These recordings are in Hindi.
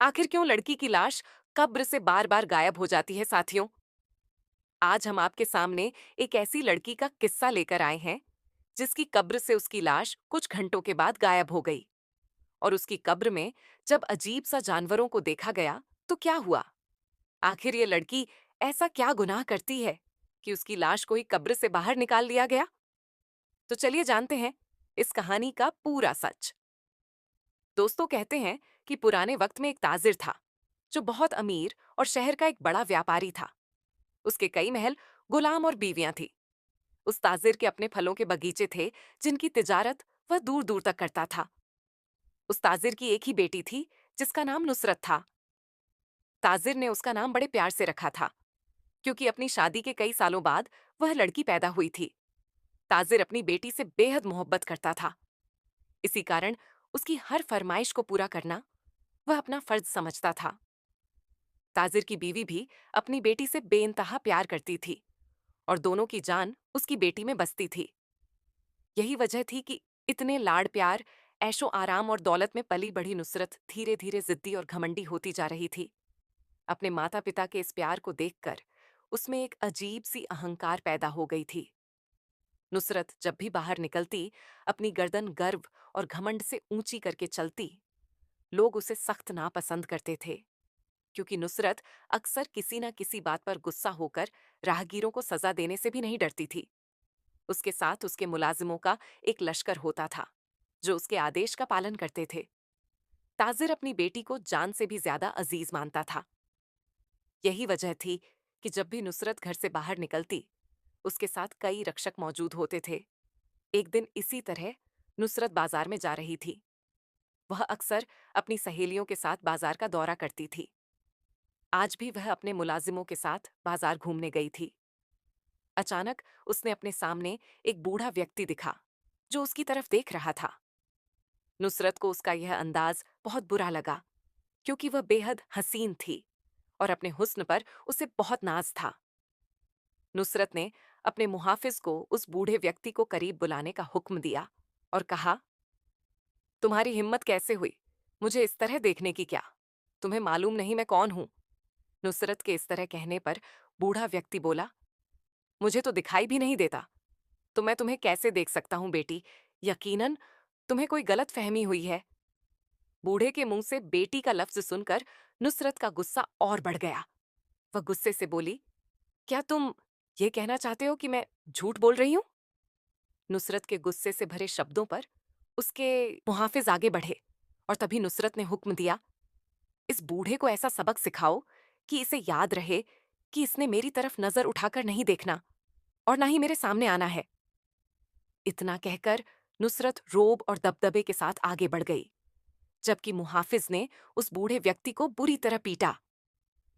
आखिर क्यों लड़की की लाश कब्र से बार बार गायब हो जाती है साथियों? आज हम आपके सामने एक ऐसी लड़की का किस्सा लेकर आए हैं जिसकी कब्र से उसकी लाश कुछ घंटों के बाद गायब हो गई। और उसकी कब्र में जब अजीब सा जानवरों को देखा गया तो क्या हुआ? आखिर ये लड़की ऐसा क्या गुनाह करती है कि उसकी लाश को ही कब्र से बाहर निकाल लिया गया? तो चलिए जानते हैं इस कहानी का पूरा सच। दोस्तों कहते हैं कि पुराने वक्त में एक ताजिर था जो बहुत अमीर और शहर का एक बड़ा व्यापारी था। उसके कई महल, गुलाम और बीवियां थी। उस ताजिर के अपने फलों के बगीचे थे जिनकी तिजारत वह दूर दूर तक करता था। उस ताजिर की एक ही बेटी थी जिसका नाम नुसरत था। ताजिर ने उसका नाम बड़े प्यार से रखा था क्योंकि अपनी शादी के कई सालों बाद वह लड़की पैदा हुई थी। ताजिर अपनी बेटी से बेहद मोहब्बत करता था। इसी कारण उसकी हर फरमाइश को पूरा करना वह अपना फर्ज समझता था। ताजिर की बीवी भी अपनी बेटी से बेइंतहा प्यार करती थी और दोनों की जान उसकी बेटी में बसती थी। यही वजह थी कि इतने लाड़ प्यार, ऐशो आराम और दौलत में पली बढ़ी नुसरत धीरे धीरे जिद्दी और घमंडी होती जा रही थी। अपने माता पिता के इस प्यार को देखकर उसमें एक अजीब सी अहंकार पैदा हो गई थी। नुसरत जब भी बाहर निकलती अपनी गर्दन गर्व और घमंड से ऊंची करके चलती। लोग उसे सख्त नापसंद करते थे क्योंकि नुसरत अक्सर किसी न किसी बात पर गुस्सा होकर राहगीरों को सजा देने से भी नहीं डरती थी। उसके साथ उसके मुलाजिमों का एक लश्कर होता था जो उसके आदेश का पालन करते थे। ताजिर अपनी बेटी को जान से भी ज्यादा अजीज मानता था। यही वजह थी कि जब भी नुसरत घर से बाहर निकलती उसके साथ कई रक्षक मौजूद होते थे। एक दिन इसी तरह नुसरत बाजार में जा रही थी। वह अक्सर अपनी सहेलियों के साथ बाजार का दौरा करती थी। आज भी वह अपने मुलाजिमों के साथ बाजार घूमने गई थी। अचानक उसने अपने सामने एक बूढ़ा व्यक्ति दिखा जो उसकी तरफ देख रहा था। नुसरत को उसका यह अंदाज बहुत बुरा लगा क्योंकि वह बेहद हसीन थी और अपने हुस्न पर उसे बहुत नाज था। नुसरत ने अपने मुहाफिज को उस बूढ़े व्यक्ति को करीब बुलाने का हुक्म दिया और कहा, तुम्हारी हिम्मत कैसे हुई मुझे इस तरह देखने की? क्या तुम्हें मालूम नहीं मैं कौन हूं? नुसरत के इस तरह कहने पर बूढ़ा व्यक्ति बोला, मुझे तो दिखाई भी नहीं देता, तो मैं तुम्हें कैसे देख सकता हूं बेटी? यकीनन तुम्हें कोई गलत फहमी हुई है। बूढ़े के मुंह से बेटी का लफ्ज सुनकर नुसरत का गुस्सा और बढ़ गया। वह गुस्से से बोली, क्या तुम ये कहना चाहते हो कि मैं झूठ बोल रही हूं? नुसरत के गुस्से से भरे शब्दों पर उसके मुहाफिज आगे बढ़े और तभी नुसरत ने हुक्म दिया, इस बूढ़े को ऐसा सबक सिखाओ कि इसे याद रहे कि इसने मेरी तरफ नजर उठाकर नहीं देखना और ना ही मेरे सामने आना है। इतना कहकर नुसरत रोब और दबदबे के साथ आगे बढ़ गई जबकि मुहाफिज ने उस बूढ़े व्यक्ति को बुरी तरह पीटा।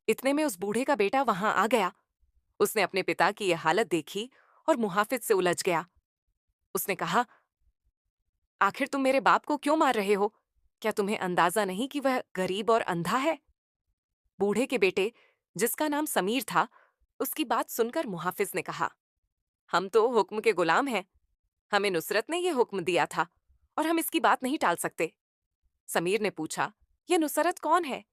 इतने में उस बूढ़े का बेटा वहां आ गया। उसने अपने पिता की यह हालत देखी और मुहाफिज से उलझ गया। उसने कहा, आखिर तुम मेरे बाप को क्यों मार रहे हो? क्या तुम्हें अंदाजा नहीं कि वह गरीब और अंधा है? बूढ़े के बेटे, जिसका नाम समीर था, उसकी बात सुनकर मुहाफिज ने कहा, हम तो हुक्म के गुलाम हैं। हमें नुसरत ने यह हुक्म दिया था और हम इसकी बात नहीं टाल सकते। समीर ने पूछा, यह नुसरत कौन है?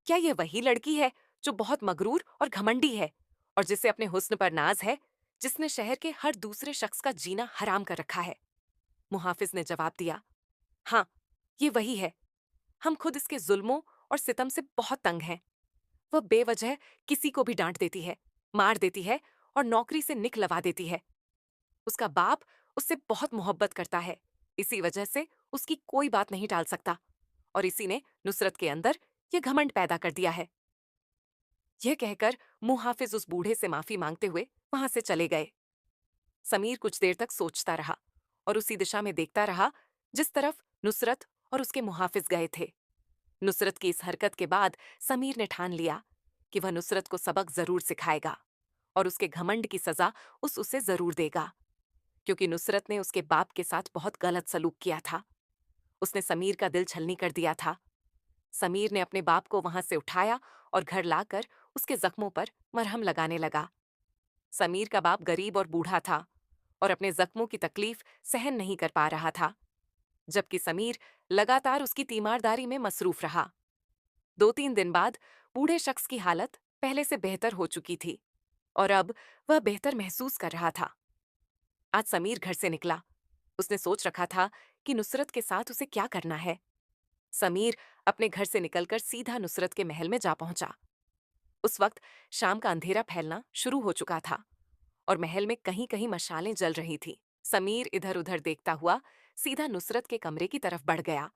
क्या यह वही लड़की है जो बहुत मगरूर और घमंडी है और जिसे अपने हुस्न पर नाज है, जिसने शहर के हर दूसरे शख्स का जीना हराम कर रखा है? मुहाफिज ने जवाब दिया, हाँ, ये वही है। हम खुद इसके जुल्मों और सितम से बहुत तंग हैं। वह बेवजह किसी को भी डांट देती है, मार देती है और नौकरी से निकलवा देती है। उसका बाप उससे बहुत मोहब्बत करता है, इसी वजह से उसकी कोई बात नहीं टाल सकता और इसी ने नुसरत के अंदर यह घमंड पैदा कर दिया है। यह कहकर मुहाफिज उस बूढ़े से माफी मांगते हुए वहां से चले गए। समीर कुछ देर तक सोचता रहा और उसी दिशा में देखता रहा जिस तरफ नुसरत और उसके मुहाफिज गए थे। नुसरत की इस हरकत के बाद समीर ने ठान लिया कि वह नुसरत को सबक जरूर सिखाएगा और उसके घमंड की सजा उसे जरूर देगा क्योंकि नुसरत ने उसके बाप के साथ बहुत गलत सलूक किया था। उसने समीर का दिल छलनी कर दिया था। समीर ने अपने बाप को वहां से उठाया और घर लाकर उसके जख्मों पर मरहम लगाने लगा। समीर का बाप गरीब और बूढ़ा था और अपने जख्मों की तकलीफ सहन नहीं कर पा रहा था, जबकि समीर लगातार उसकी तीमारदारी में मसरूफ रहा। 2-3 दिन बाद बूढ़े शख्स की हालत पहले से बेहतर हो चुकी थी और अब वह बेहतर महसूस कर रहा था। आज समीर घर से निकला। उसने सोच रखा था कि नुसरत के साथ उसे क्या करना है। समीर अपने घर से निकलकर सीधा नुसरत के महल में जा पहुंचा। उस वक्त शाम का अंधेरा फैलना शुरू हो चुका था और महल में कहीं कहीं मशालें जल रही थी। समीर इधर उधर देखता हुआ सीधा नुसरत के कमरे की तरफ बढ़ गया।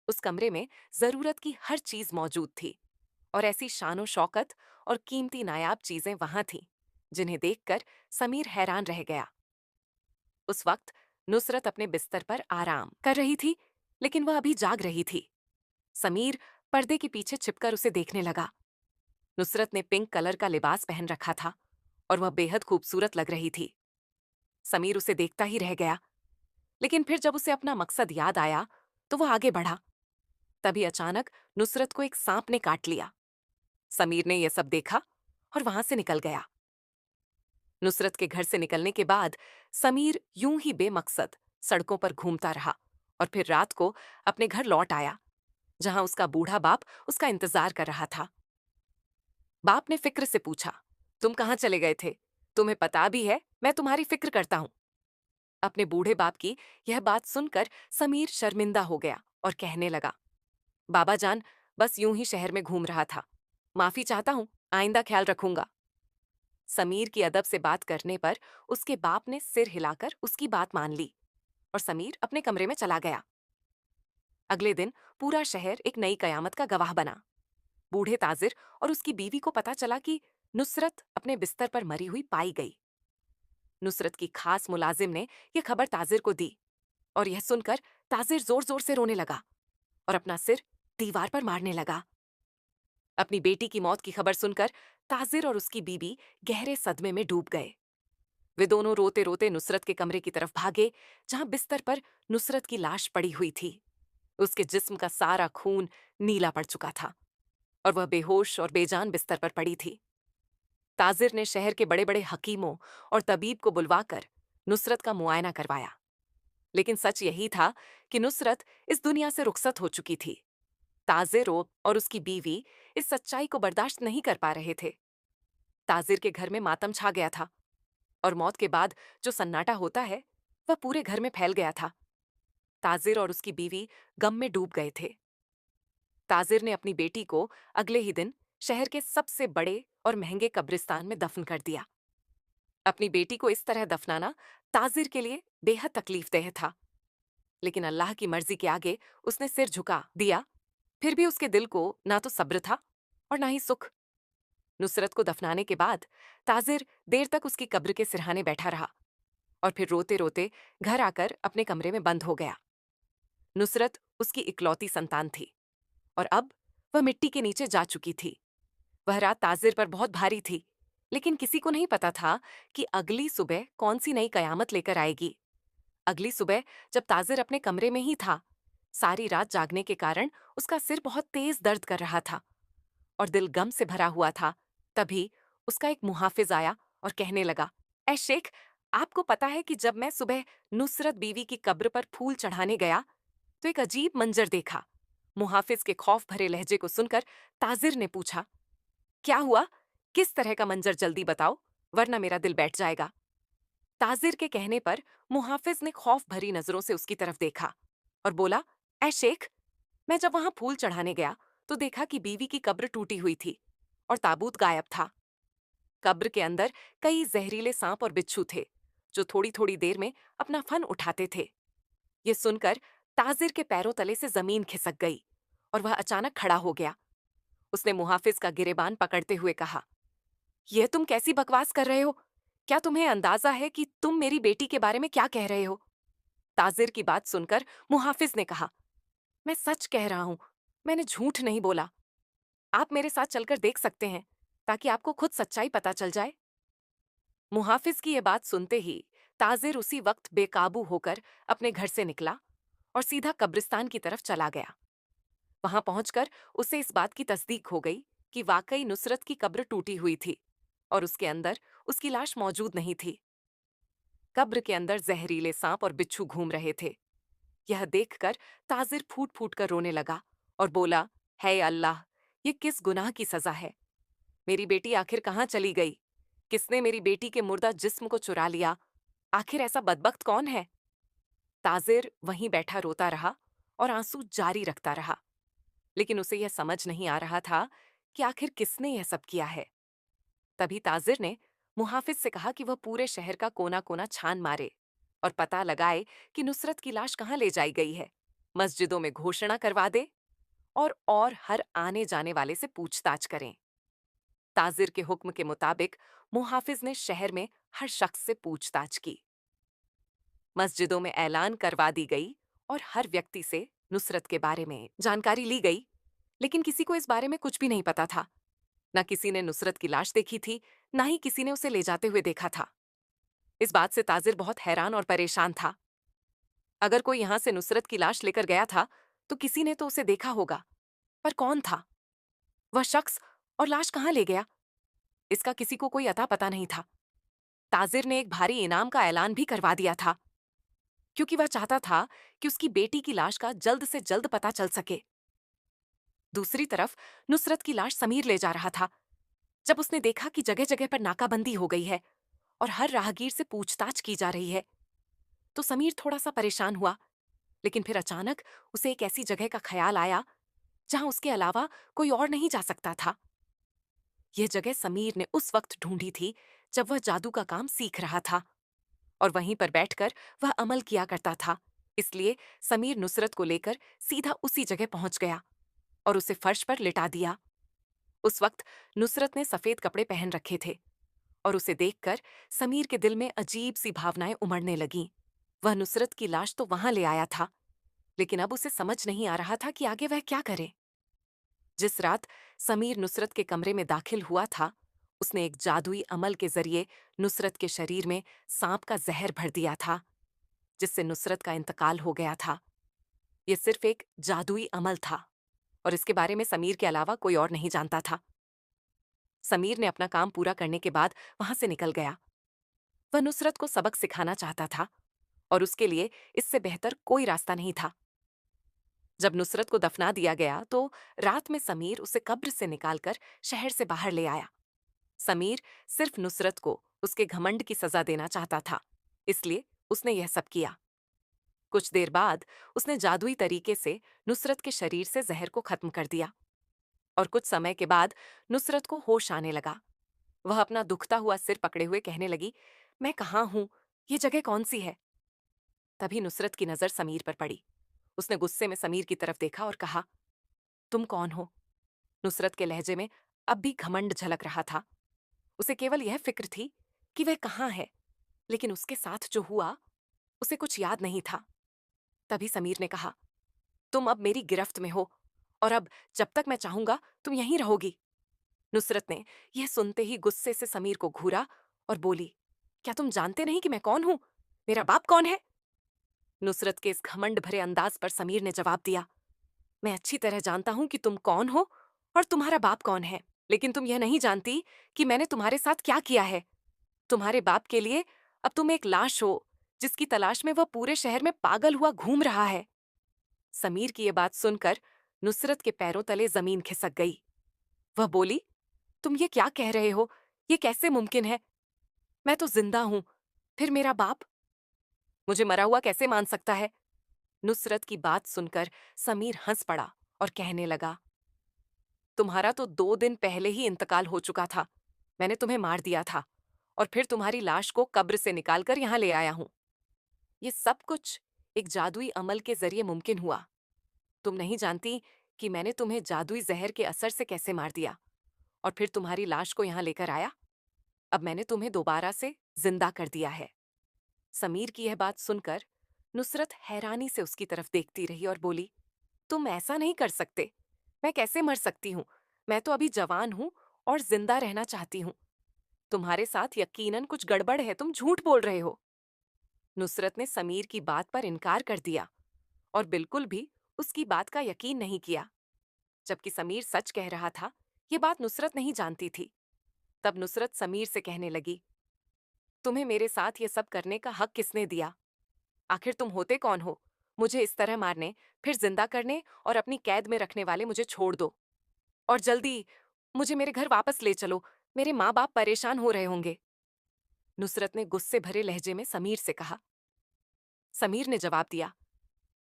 उस कमरे में जरूरत की हर चीज मौजूद थी और ऐसी शानो शौकत और कीमती नायाब चीजें वहां थीं, जिन्हें देखकर समीर हैरान रह गया। उस वक्त नुसरत अपने बिस्तर पर आराम कर रही थी, लेकिन वह अभी जाग रही थी। समीर पर्दे के पीछे छिपकर उसे देखने लगा। नुसरत ने पिंक कलर का लिबास पहन रखा था और वह बेहद खूबसूरत लग रही थी। समीर उसे देखता ही रह गया, लेकिन फिर जब उसे अपना मकसद याद आया तो वह आगे बढ़ा। तभी अचानक नुसरत को एक सांप ने काट लिया। समीर ने यह सब देखा और वहां से निकल गया। नुसरत के घर से निकलने के बाद समीर यूं ही बेमकसद सड़कों पर घूमता रहा और फिर रात को अपने घर लौट आया, जहां उसका बूढ़ा बाप उसका इंतजार कर रहा था। बाप ने फिक्र से पूछा, तुम कहाँ चले गए थे? तुम्हें पता भी है मैं तुम्हारी फिक्र करता हूं। अपने बूढ़े बाप की यह बात सुनकर समीर शर्मिंदा हो गया और कहने लगा, बाबा जान, बस यूं ही शहर में घूम रहा था। माफी चाहता हूं, आइंदा ख्याल रखूंगा। समीर की अदब से बात करने पर उसके बाप ने सिर हिलाकर उसकी बात मान ली और समीर अपने कमरे में चला गया। अगले दिन पूरा शहर एक नई कयामत का गवाह बना। बूढ़े ताजिर और उसकी बीवी को पता चला कि नुसरत अपने बिस्तर पर मरी हुई पाई गई। नुसरत की खास मुलाजिम ने यह खबर ताजिर को दी और यह सुनकर ताजिर जोर जोर से रोने लगा और अपना सिर दीवार पर मारने लगा। अपनी बेटी की मौत की खबर सुनकर ताजिर और उसकी बीवी गहरे सदमे में डूब गए। वे दोनों रोते रोते नुसरत के कमरे की तरफ भागे, जहां बिस्तर पर नुसरत की लाश पड़ी हुई थी। उसके जिस्म का सारा खून नीला पड़ चुका था और वह बेहोश और बेजान बिस्तर पर पड़ी थी। ताजिर ने शहर के बड़े बड़े हकीमों और तबीब को बुलवाकर नुसरत का मुआयना करवाया, लेकिन सच यही था कि नुसरत इस दुनिया से रुखसत हो चुकी थी। ताजिर और उसकी बीवी इस सच्चाई को बर्दाश्त नहीं कर पा रहे थे। ताजिर के घर में मातम छा गया था और मौत के बाद जो सन्नाटा होता है वह पूरे घर में फैल गया था। ताजिर और उसकी बीवी गम में डूब गए थे। ताजिर ने अपनी बेटी को अगले ही दिन शहर के सबसे बड़े और महंगे कब्रिस्तान में दफन कर दिया। अपनी बेटी को इस तरह दफनाना ताजिर के लिए बेहद तकलीफदेह था, लेकिन अल्लाह की मर्जी के आगे उसने सिर झुका दिया। फिर भी उसके दिल को ना तो सब्र था और ना ही सुख। नुसरत को दफनाने के बाद ताजिर देर तक उसकी कब्र के सिरहाने बैठा रहा और फिर रोते रोते घर आकर अपने कमरे में बंद हो गया। नुसरत उसकी इकलौती संतान थी और अब वह मिट्टी के नीचे जा चुकी थी। वह रात ताजिर पर बहुत भारी थी, लेकिन किसी को नहीं पता था कि अगली सुबह कौन सी नई कयामत लेकर आएगी। अगली सुबह जब ताजिर अपने कमरे में ही था, सारी रात जागने के कारण उसका सिर बहुत तेज दर्द कर रहा था और दिल गम से भरा हुआ था। तभी उसका एक मुहाफिज आया और कहने लगा, ऐ शेख, आपको पता है कि जब मैं सुबह नुसरत बीवी की कब्र पर फूल चढ़ाने गया तो एक अजीब मंजर देखा। मुहाफिज के खौफ भरे लहजे को सुनकर ताजिर ने पूछा, क्या हुआ? किस तरह का मंजर जल्दी बताओ, वरना मेरा दिल बैठ जाएगा। ताजिर के कहने पर मुहाफिज ने खौफ भरी नजरों से उसकी तरफ देखा और बोला, ऐ शेख, मैं जब वहां फूल चढ़ाने गया तो देखा कि बीवी की कब्र टूटी हुई थी और ताबूत गायब था। कब्र के अंदर कई जहरीले सांप और बिच्छू थे, जो थोड़ी थोड़ी देर में अपना फन उठाते थे। ये सुनकर ताजिर के पैरों तले से जमीन खिसक गई और वह अचानक खड़ा हो गया। उसने मुहाफिज का गिरेबान पकड़ते हुए कहा, यह तुम कैसी बकवास कर रहे हो? क्या तुम्हें अंदाजा है कि तुम मेरी बेटी के बारे में क्या कह रहे हो? ताजिर की बात सुनकर मुहाफिज ने कहा, मैं सच कह रहा हूं, मैंने झूठ नहीं बोला। आप मेरे साथ चलकर देख सकते हैं, ताकि आपको खुद सच्चाई पता चल जाए। मुहाफिज की यह बात सुनते ही ताजिर उसी वक्त बेकाबू होकर अपने घर से निकला और सीधा कब्रिस्तान की तरफ चला गया। वहां पहुंचकर उसे इस बात की तस्दीक हो गई कि वाकई नुसरत की कब्र टूटी हुई थी और उसके अंदर उसकी लाश मौजूद नहीं थी। कब्र के अंदर जहरीले सांप और बिच्छू घूम रहे थे। यह देखकर ताजिर फूट फूट कर रोने लगा और बोला, है अल्लाह, ये किस गुनाह की सजा है? मेरी बेटी आखिर कहाँ चली गई? किसने मेरी बेटी के मुर्दा जिस्म को चुरा लिया? आखिर ऐसा बदबख्त कौन है? ताजिर वहीं बैठा रोता रहा और आंसू जारी रखता रहा, लेकिन उसे यह समझ नहीं आ रहा था कि आखिर किसने यह सब किया है। तभी ताजिर ने मुहाफिज से कहा कि वह पूरे शहर का कोना कोना छान मारे और पता लगाए कि नुसरत की लाश कहाँ ले जाई गई है। मस्जिदों में घोषणा करवा दे और हर आने जाने वाले से पूछताछ करें। ताजिर के हुक्म के मुताबिक मुहाफिज ने शहर में हर शख्स से पूछताछ की। मस्जिदों में ऐलान करवा दी गई और हर व्यक्ति से नुसरत के बारे में जानकारी ली गई, लेकिन किसी को इस बारे में कुछ भी नहीं पता था। न किसी ने नुसरत की लाश देखी थी, न ही किसी ने उसे ले जाते हुए देखा था। इस बात से ताजिर बहुत हैरान और परेशान था। अगर कोई यहां से नुसरत की लाश लेकर गया था तो किसी ने तो उसे देखा होगा, पर कौन था वह शख्स और लाश कहाँ ले गया? इसका किसी को कोई अता पता नहीं था। ताजिर ने एक भारी इनाम का ऐलान भी करवा दिया था, क्योंकि वह चाहता था कि उसकी बेटी की लाश का जल्द से जल्द पता चल सके। दूसरी तरफ नुसरत की लाश समीर ले जा रहा था। जब उसने देखा कि जगह जगह पर नाकाबंदी हो गई है और हर राहगीर से पूछताछ की जा रही है, तो समीर थोड़ा सा परेशान हुआ। लेकिन फिर अचानक उसे एक ऐसी जगह का ख्याल आया जहां उसके अलावा कोई और नहीं जा सकता था। यह जगह समीर ने उस वक्त ढूंढी थी जब वह जादू का काम सीख रहा था और वहीं पर बैठकर वह अमल किया करता था। इसलिए समीर नुसरत को लेकर सीधा उसी जगह पहुंच गया और उसे फर्श पर लिटा दिया। उस वक्त नुसरत ने सफेद कपड़े पहन रखे थे और उसे देखकर समीर के दिल में अजीब सी भावनाएं उमड़ने लगीं। वह नुसरत की लाश तो वहां ले आया था, लेकिन अब उसे समझ नहीं आ रहा था कि आगे वह क्या करे। जिस रात समीर नुसरत के कमरे में दाखिल हुआ था, उसने एक जादुई अमल के जरिए नुसरत के शरीर में सांप का जहर भर दिया था, जिससे नुसरत का इंतकाल हो गया था। यह सिर्फ एक जादुई अमल था और इसके बारे में समीर के अलावा कोई और नहीं जानता था। समीर ने अपना काम पूरा करने के बाद वहां से निकल गया। वह नुसरत को सबक सिखाना चाहता था और उसके लिए इससे बेहतर कोई रास्ता नहीं था। जब नुसरत को दफना दिया गया तो रात में समीर उसे कब्र से निकालकर शहर से बाहर ले आया। समीर सिर्फ नुसरत को उसके घमंड की सजा देना चाहता था, इसलिए उसने यह सब किया। कुछ देर बाद उसने जादुई तरीके से नुसरत के शरीर से जहर को खत्म कर दिया और कुछ समय के बाद नुसरत को होश आने लगा। वह अपना दुखता हुआ सिर पकड़े हुए कहने लगी, मैं कहाँ हूं? ये जगह कौन सी है? तभी नुसरत की नजर समीर पर पड़ी। उसने गुस्से में समीर की तरफ देखा और कहा, तुम कौन हो? नुसरत के लहजे में अब भी घमंड झलक रहा था। उसे केवल यह फिक्र थी कि वह कहाँ है, लेकिन उसके साथ जो हुआ उसे कुछ याद नहीं था। तभी समीर ने कहा, तुम अब मेरी गिरफ्त में हो और अब जब तक मैं चाहूंगा तुम यहीं रहोगी। नुसरत ने यह सुनते ही गुस्से से समीर को घूरा और बोली, क्या तुम जानते नहीं कि मैं कौन हूं? मेरा बाप कौन है? नुसरत के इस घमंड भरे अंदाज पर समीर ने जवाब दिया, मैं अच्छी तरह जानता हूं कि तुम कौन हो और तुम्हारा बाप कौन है, लेकिन तुम यह नहीं जानती कि मैंने तुम्हारे साथ क्या किया है। तुम्हारे बाप के लिए अब तुम एक लाश हो, जिसकी तलाश में वह पूरे शहर में पागल हुआ घूम रहा है। समीर की यह बात सुनकर नुसरत के पैरों तले जमीन खिसक गई। वह बोली, तुम ये क्या कह रहे हो? ये कैसे मुमकिन है? मैं तो जिंदा हूं, फिर मेरा बाप मुझे मरा हुआ कैसे मान सकता है? नुसरत की बात सुनकर समीर हंस पड़ा और कहने लगा, तुम्हारा तो 2 दिन पहले ही इंतकाल हो चुका था। मैंने तुम्हें मार दिया था और फिर तुम्हारी लाश को कब्र से निकालकर यहां ले आया हूं। ये सब कुछ एक जादुई अमल के जरिए मुमकिन हुआ। तुम नहीं जानती कि मैंने तुम्हें जादुई जहर के असर से कैसे मार दिया और फिर तुम्हारी लाश को यहां लेकर आया। अब मैंने तुम्हें दोबारा से जिंदा कर दिया है। समीर की यह बात सुनकर नुसरत हैरानी से उसकी तरफ देखती रही और बोली, तुम ऐसा नहीं कर सकते। मैं कैसे मर सकती हूँ? मैं तो अभी जवान हूँ और जिंदा रहना चाहती हूँ। तुम्हारे साथ यकीनन कुछ गड़बड़ है, तुम झूठ बोल रहे हो। नुसरत ने समीर की बात पर इनकार कर दिया और बिल्कुल भी उसकी बात का यकीन नहीं किया। जबकि समीर सच कह रहा था, ये बात नुसरत नहीं जानती थी। तब नुसरत समीर से कहने लगी, तुम्हें मेरे साथ ये सब करने का हक किसने दिया? आखिर तुम होते कौन हो? मुझे इस तरह मारने, फिर जिंदा करने और अपनी कैद में रखने वाले मुझे छोड़ दो। और जल्दी मुझे मेरे घर वापस ले चलो, मेरे माँ-बाप परेशान हो रहे होंगे। नुसरत ने गुस्से भरे लहजे में समीर से कहा। समीर ने जवाब दिया,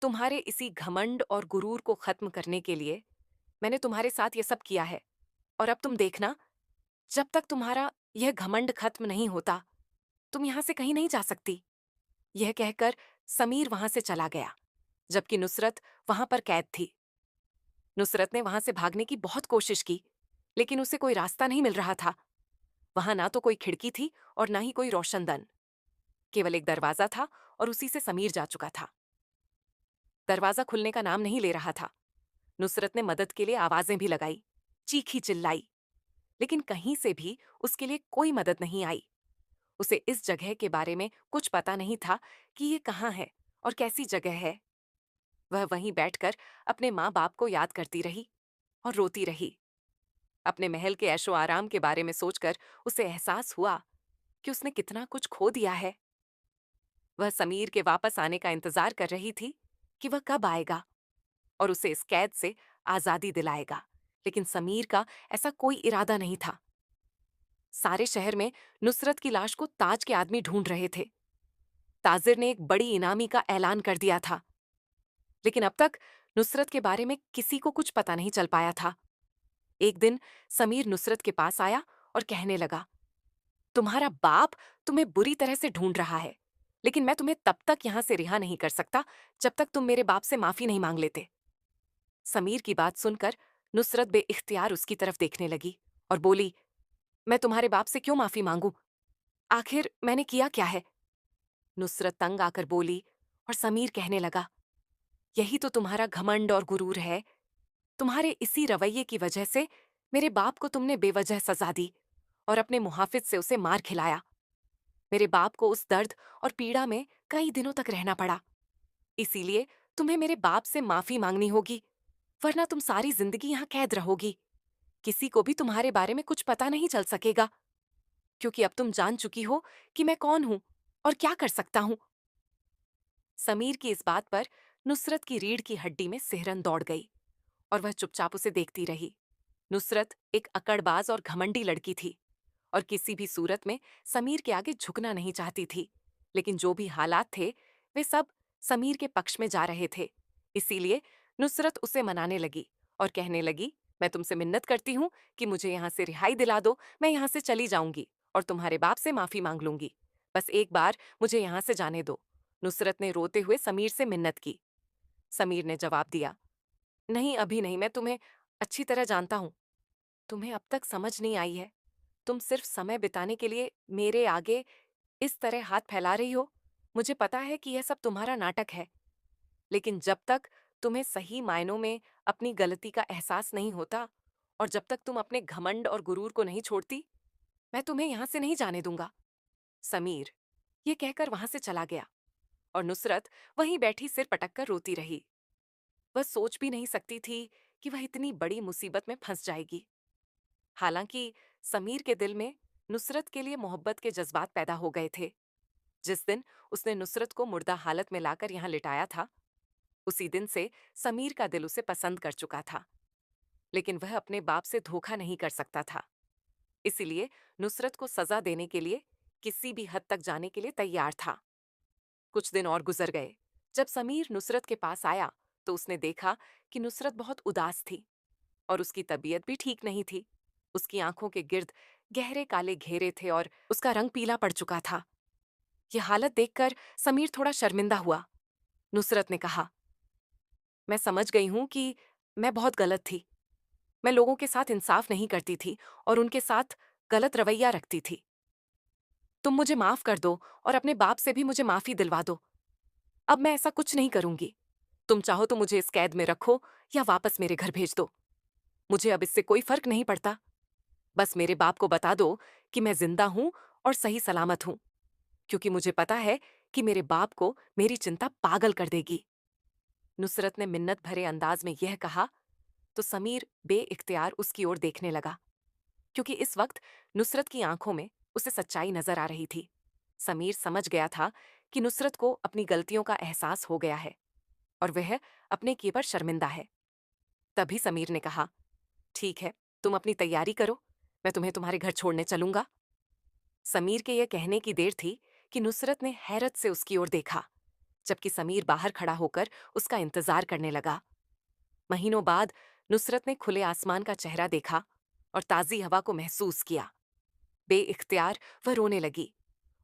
तुम्हारे इसी घमंड और गुरूर को खत्म करने के लिए मैंने तुम्हारे साथ ये सब किया है, और अब तुम देखना, जब तक तुम्हारा यह घमंड खत्म नहीं होता, तुम यहां से कहीं नहीं जा सकती। यह कहकर समीर वहां से चला गया, जबकि नुसरत वहां पर कैद थी। नुसरत ने वहां से भागने की बहुत कोशिश की, लेकिन उसे कोई रास्ता नहीं मिल रहा था। वहां ना तो कोई खिड़की थी और ना ही कोई रोशनदान। केवल एक दरवाजा था, और उसी से समीर जा चुका था। दरवाजा खुलने का नाम नहीं ले रहा था। नुसरत ने मदद के लिए आवाजें भी लगाई, चीखी चिल्लाई, लेकिन कहीं से भी उसके लिए कोई मदद नहीं आई। उसे इस जगह के बारे में कुछ पता नहीं था कि ये कहाँ है और कैसी जगह है। वह वहीं बैठकर अपने माँ बाप को याद करती रही और रोती रही। अपने महल के ऐशो आराम के बारे में सोचकर उसे एहसास हुआ कि उसने कितना कुछ खो दिया है। वह समीर के वापस आने का इंतजार कर रही थी कि वह कब आएगा और उसे इस कैद से आजादी दिलाएगा। लेकिन समीर का ऐसा कोई इरादा नहीं था। सारे शहर में नुसरत की लाश को ताज के आदमी ढूंढ रहे थे। ताजिर ने एक बड़ी इनामी का ऐलान कर दिया था, लेकिन अब तक नुसरत के बारे में किसी को कुछ पता नहीं चल पाया था। एक दिन समीर नुसरत के पास आया और कहने लगा, तुम्हारा बाप तुम्हें बुरी तरह से ढूंढ रहा है, लेकिन मैं तुम्हें तब तक यहां से रिहा नहीं कर सकता जब तक तुम मेरे बाप से माफी नहीं मांग लेते। समीर की बात सुनकर नुसरत बेइख्तियार उसकी तरफ देखने लगी और बोली, मैं तुम्हारे बाप से क्यों माफी मांगू? आखिर मैंने किया क्या है? नुसरत तंग आकर बोली, और समीर कहने लगा, यही तो तुम्हारा घमंड और गुरूर है। तुम्हारे इसी रवैये की वजह से मेरे बाप को तुमने बेवजह सजा दी और अपने मुहाफिज से उसे मार खिलाया। मेरे बाप को उस दर्द और पीड़ा में कई दिनों तक रहना पड़ा। इसीलिए तुम्हें मेरे बाप से माफी मांगनी होगी, वरना तुम सारी जिंदगी यहाँ कैद रहोगी। किसी को भी तुम्हारे बारे में कुछ पता नहीं चल सकेगा, क्योंकि अब तुम जान चुकी हो कि मैं कौन हूं और क्या कर सकता हूं। समीर की इस बात पर नुसरत की रीढ़ की हड्डी में सिहरन दौड़ गई और वह चुपचाप उसे देखती रही। नुसरत एक अकड़बाज और घमंडी लड़की थी और किसी भी सूरत में समीर के आगे झुकना नहीं चाहती थी। लेकिन जो भी हालात थे, वे सब समीर के पक्ष में जा रहे थे। इसीलिए नुसरत उसे मनाने लगी और कहने लगी, मैं तुमसे मिन्नत करती हूँ कि मुझे यहाँ से रिहाई दिला दो। मैं यहाँ से चली जाऊंगी और तुम्हारे बाप से माफी मांग लूंगी। बस एक बार मुझे यहाँ से जाने दो। नुसरत ने रोते हुए समीर से मिन्नत की। समीर ने जवाब दिया, नहीं, अभी नहीं। मैं तुम्हें अच्छी तरह जानता हूँ। तुम्हें अब तक समझ नहीं आई है। तुम सिर्फ समय बिताने के लिए मेरे आगे इस तरह हाथ फैला रही हो। मुझे पता है कि यह सब तुम्हारा नाटक है, लेकिन जब तक तुम्हें सही मायनों में अपनी गलती का एहसास नहीं होता और जब तक तुम अपने घमंड और गुरूर को नहीं छोड़ती, मैं तुम्हें यहां से नहीं जाने दूंगा। समीर ये कहकर वहां से चला गया और नुसरत वहीं बैठी सिर पटक कर रोती रही। वह सोच भी नहीं सकती थी कि वह इतनी बड़ी मुसीबत में फंस जाएगी। हालांकि समीर के दिल में नुसरत के लिए मोहब्बत के जज्बात पैदा हो गए थे। जिस दिन उसने नुसरत को मुर्दा हालत में लाकर यहाँ लिटाया था, उसी दिन से समीर का दिल उसे पसंद कर चुका था। लेकिन वह अपने बाप से धोखा नहीं कर सकता था। इसीलिए नुसरत को सजा देने के लिए किसी भी हद तक जाने के लिए तैयार था। कुछ दिन और गुजर गए। जब समीर नुसरत के पास आया तो उसने देखा कि नुसरत बहुत उदास थी और उसकी तबीयत भी ठीक नहीं थी। उसकी आंखों के गिर्द गहरे काले घेरे थे और उसका रंग पीला पड़ चुका था। यह हालत देखकर समीर थोड़ा शर्मिंदा हुआ। नुसरत ने कहा, मैं समझ गई हूं कि मैं बहुत गलत थी। मैं लोगों के साथ इंसाफ नहीं करती थी और उनके साथ गलत रवैया रखती थी। तुम मुझे माफ कर दो और अपने बाप से भी मुझे माफी दिलवा दो। अब मैं ऐसा कुछ नहीं करूंगी। तुम चाहो तो मुझे इस कैद में रखो या वापस मेरे घर भेज दो। मुझे अब इससे कोई फर्क नहीं पड़ता। बस मेरे बाप को बता दो कि मैं जिंदा हूं और सही सलामत हूं, क्योंकि मुझे पता है कि मेरे बाप को मेरी चिंता पागल कर देगी। नुसरत ने मिन्नत भरे अंदाज में यह कहा तो समीर बेइख्तियार उसकी ओर देखने लगा, क्योंकि इस वक्त नुसरत की आंखों में उसे सच्चाई नजर आ रही थी। समीर समझ गया था कि नुसरत को अपनी गलतियों का एहसास हो गया है और वह अपने किए पर शर्मिंदा है। तभी समीर ने कहा, ठीक है, तुम अपनी तैयारी करो, मैं तुम्हें तुम्हारे घर छोड़ने चलूंगा। समीर के यह कहने की देर थी कि नुसरत ने हैरत से उसकी ओर देखा, जबकि समीर बाहर खड़ा होकर उसका इंतजार करने लगा। महीनों बाद नुसरत ने खुले आसमान का चेहरा देखा और ताजी हवा को महसूस किया। बेइख्तियार वह रोने लगी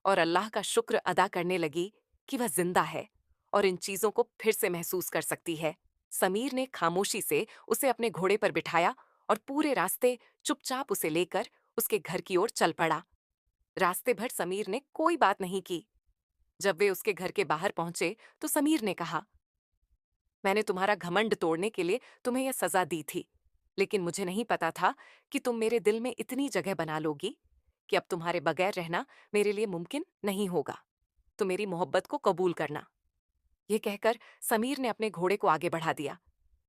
और अल्लाह का शुक्र अदा करने लगी कि वह जिंदा है और इन चीजों को फिर से महसूस कर सकती है। समीर ने खामोशी से उसे अपने घोड़े पर बिठाया और पूरे रास्ते चुपचाप उसे लेकर उसके घर की ओर चल पड़ा। रास्ते भर समीर ने कोई बात नहीं की। जब वे उसके घर के बाहर पहुंचे तो समीर ने कहा, मैंने तुम्हारा घमंड तोड़ने के लिए तुम्हें यह सजा दी थी, लेकिन मुझे नहीं पता था कि तुम मेरे दिल में इतनी जगह बना लोगी कि अब तुम्हारे बगैर रहना मेरे लिए मुमकिन नहीं होगा। तो मेरी मोहब्बत को कबूल करना। यह कहकर समीर ने अपने घोड़े को आगे बढ़ा दिया,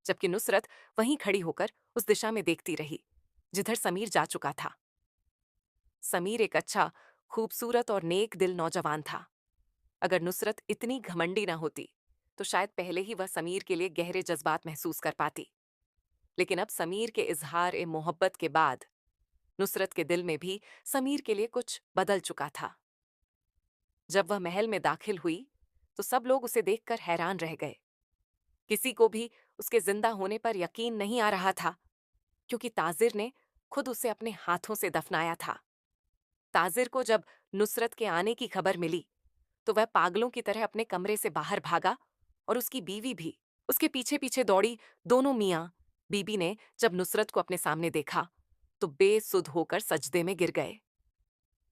जबकि नुसरत वहीं खड़ी होकर उस दिशा में देखती रही जिधर समीर जा चुका था। समीर एक अच्छा, खूबसूरत और नेक दिल नौजवान था। अगर नुसरत इतनी घमंडी ना होती तो शायद पहले ही वह समीर के लिए गहरे जज्बात महसूस कर पाती। लेकिन अब समीर के इजहार ए मोहब्बत के बाद नुसरत के दिल में भी समीर के लिए कुछ बदल चुका था। जब वह महल में दाखिल हुई तो सब लोग उसे देखकर हैरान रह गए। किसी को भी उसके जिंदा होने पर यकीन नहीं आ रहा था, क्योंकि ताजिर ने खुद उसे अपने हाथों से दफनाया था। ताजिर को जब नुसरत के आने की खबर मिली तो वह पागलों की तरह अपने कमरे से बाहर भागा और उसकी बीवी भी उसके पीछे पीछे दौड़ी। दोनों मियाँ बीबी ने जब नुसरत को अपने सामने देखा तो बेसुध होकर सजदे में गिर गए।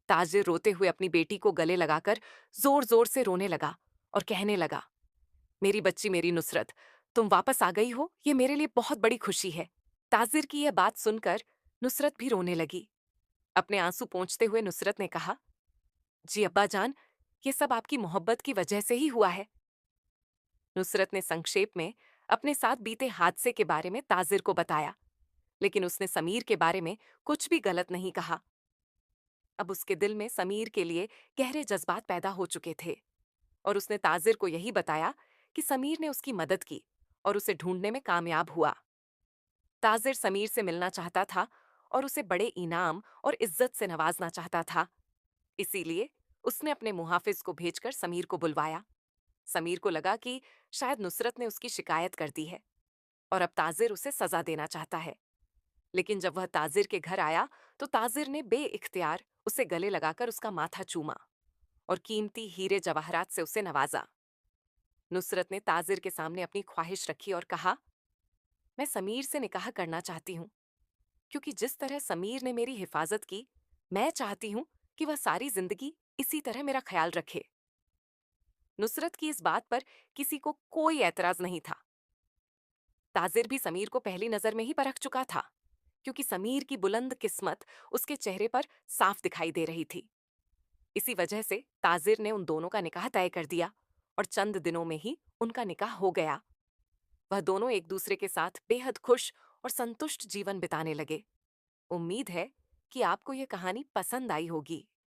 ताजिर रोते हुए अपनी बेटी को गले लगाकर जोर जोर से रोने लगा और कहने लगा, मेरी बच्ची, मेरी नुसरत, तुम वापस आ गई हो, ये मेरे लिए बहुत बड़ी खुशी है। ताजिर की यह बात सुनकर नुसरत भी रोने लगी। अपने आंसू पोंछते हुए नुसरत ने कहा, जी अब्बा जान, ये सब आपकी मोहब्बत की वजह से ही हुआ है। नुसरत ने संक्षेप में अपने साथ बीते हादसे के बारे में ताजिर को बताया, लेकिन उसने समीर के बारे में कुछ भी गलत नहीं कहा। अब उसके दिल में समीर के लिए गहरे जज्बात पैदा हो चुके थे और उसने ताजिर को यही बताया कि समीर ने उसकी मदद की और उसे ढूंढने में कामयाब हुआ। ताजिर समीर से मिलना चाहता था और उसे बड़े इनाम और इज्जत से नवाजना चाहता था। इसीलिए उसने अपने मुहाफिज को भेजकर समीर को बुलवाया। समीर को लगा कि शायद नुसरत ने उसकी शिकायत कर दी है और अब ताजिर उसे सजा देना चाहता है। लेकिन जब वह ताजिर के घर आया तो ताजिर ने बेइख्तियार उसे गले लगाकर उसका माथा चूमा और कीमती हीरे जवाहरात से उसे नवाजा। नुसरत ने ताजिर के सामने अपनी ख्वाहिश रखी और कहा, मैं समीर से निकाह करना चाहती हूँ, क्योंकि जिस तरह समीर ने मेरी हिफाजत की, मैं चाहती हूँ कि वह सारी जिंदगी इसी तरह मेरा ख्याल रखे। नुसरत की इस बात पर किसी को कोई एतराज नहीं था। ताजिर भी समीर को पहली नजर में ही परख चुका था, क्योंकि समीर की बुलंद किस्मत उसके चेहरे पर साफ दिखाई दे रही थी। इसी वजह से ताजिर ने उन दोनों का निकाह तय कर दिया और चंद दिनों में ही उनका निकाह हो गया। वह दोनों एक दूसरे के साथ बेहद खुश और संतुष्ट जीवन बिताने लगे। उम्मीद है कि आपको यह कहानी पसंद आई होगी।